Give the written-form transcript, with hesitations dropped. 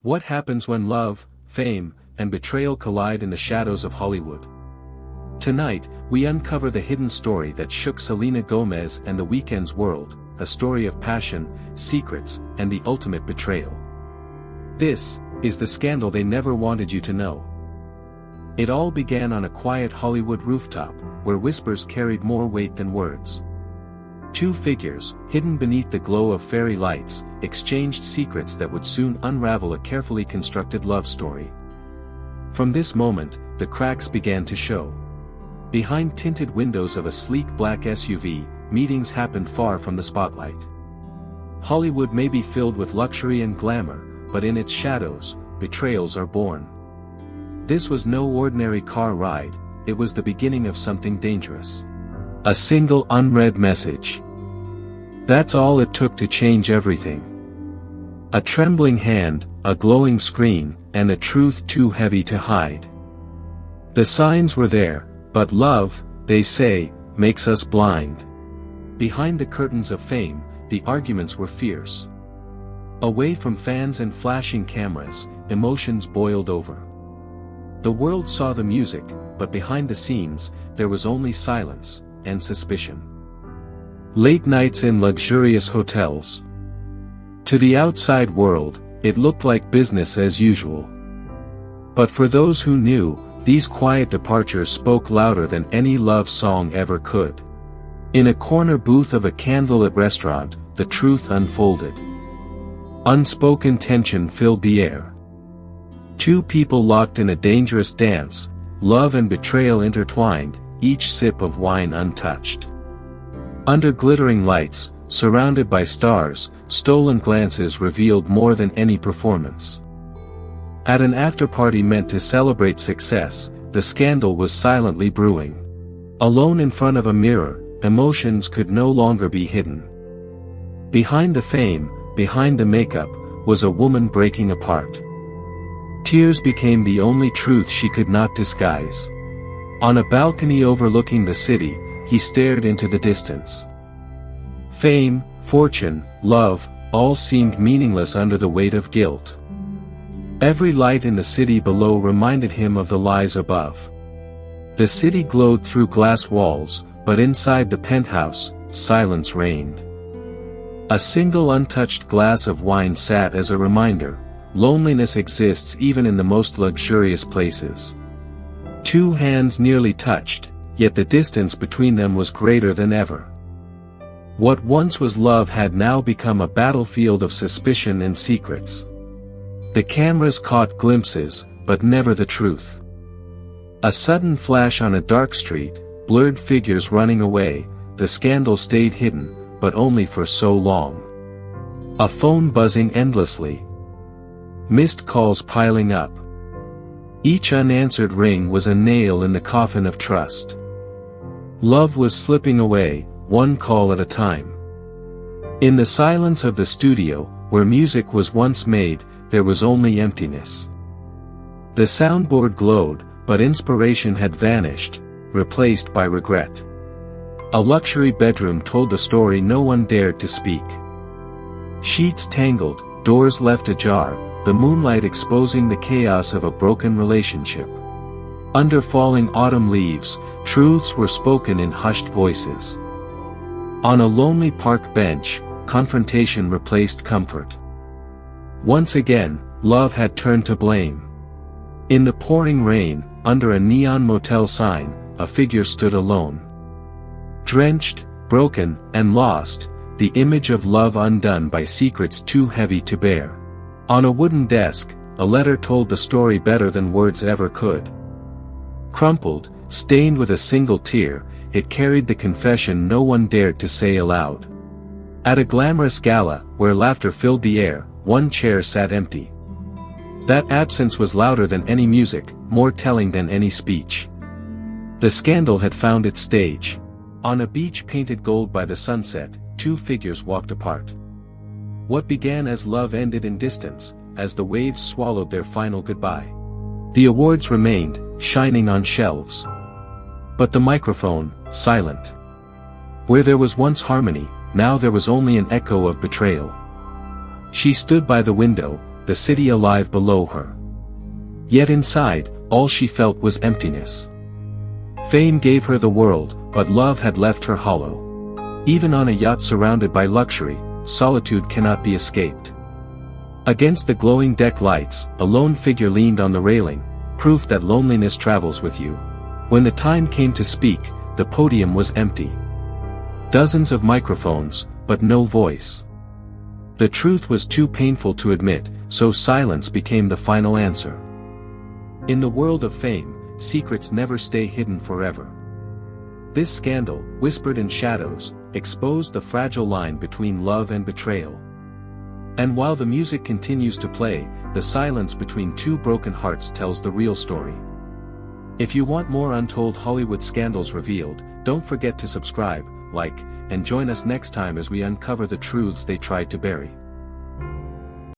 What happens when love, fame, and betrayal collide in the shadows of Hollywood? Tonight, we uncover the hidden story that shook Selena Gomez and the Weeknd's world, a story of passion, secrets, and the ultimate betrayal. This is the scandal they never wanted you to know. It all began on a quiet Hollywood rooftop, where whispers carried more weight than words. Two figures, hidden beneath the glow of fairy lights, exchanged secrets that would soon unravel a carefully constructed love story. From this moment, the cracks began to show. Behind tinted windows of a sleek black SUV, meetings happened far from the spotlight. Hollywood may be filled with luxury and glamour, but in its shadows, betrayals are born. This was no ordinary car ride, it was the beginning of something dangerous. A single unread message. That's all it took to change everything. A trembling hand, a glowing screen, and a truth too heavy to hide. The signs were there, but love, they say, makes us blind. Behind the curtains of fame, the arguments were fierce. Away from fans and flashing cameras, emotions boiled over. The world saw the music, but behind the scenes, there was only silence and suspicion. Late nights in luxurious hotels. To the outside world, it looked like business as usual. But for those who knew, these quiet departures spoke louder than any love song ever could. In a corner booth of a candlelit restaurant, the truth unfolded. Unspoken tension filled the air. Two people locked in a dangerous dance, love and betrayal intertwined, each sip of wine untouched. Under glittering lights, surrounded by stars, stolen glances revealed more than any performance. At an after-party meant to celebrate success, the scandal was silently brewing. Alone in front of a mirror, emotions could no longer be hidden. Behind the fame, behind the makeup, was a woman breaking apart. Tears became the only truth she could not disguise. On a balcony overlooking the city, he stared into the distance. Fame, fortune, love, all seemed meaningless under the weight of guilt. Every light in the city below reminded him of the lies above. The city glowed through glass walls, but inside the penthouse, silence reigned. A single untouched glass of wine sat as a reminder, loneliness exists even in the most luxurious places. Two hands nearly touched, yet the distance between them was greater than ever. What once was love had now become a battlefield of suspicion and secrets. The cameras caught glimpses, but never the truth. A sudden flash on a dark street, blurred figures running away, the scandal stayed hidden, but only for so long. A phone buzzing endlessly. Missed calls piling up. Each unanswered ring was a nail in the coffin of trust. Love was slipping away, one call at a time. In the silence of the studio, where music was once made, there was only emptiness. The soundboard glowed, but inspiration had vanished, replaced by regret. A luxury bedroom told a story no one dared to speak. Sheets tangled, doors left ajar, the moonlight exposing the chaos of a broken relationship. Under falling autumn leaves, truths were spoken in hushed voices. On a lonely park bench, confrontation replaced comfort. Once again, love had turned to blame. In the pouring rain, under a neon motel sign, a figure stood alone. Drenched, broken, and lost, the image of love undone by secrets too heavy to bear. On a wooden desk, a letter told the story better than words ever could. Crumpled, stained with a single tear, it carried the confession no one dared to say aloud. At a glamorous gala, where laughter filled the air, one chair sat empty. That absence was louder than any music, more telling than any speech. The scandal had found its stage. On a beach painted gold by the sunset, two figures walked apart. What began as love ended in distance, as the waves swallowed their final goodbye. The awards remained, shining on shelves. But the microphone, silent. Where there was once harmony, now there was only an echo of betrayal. She stood by the window, the city alive below her. Yet inside, all she felt was emptiness. Fame gave her the world, but love had left her hollow. Even on a yacht surrounded by luxury, solitude cannot be escaped. Against the glowing deck lights, a lone figure leaned on the railing, proof that loneliness travels with you. When the time came to speak, the podium was empty. Dozens of microphones, but no voice. The truth was too painful to admit, so silence became the final answer. In the world of fame, secrets never stay hidden forever. This scandal, whispered in shadows, exposed the fragile line between love and betrayal. And while the music continues to play, the silence between two broken hearts tells the real story. If you want more untold Hollywood scandals revealed, don't forget to subscribe, like, and join us next time as we uncover the truths they tried to bury.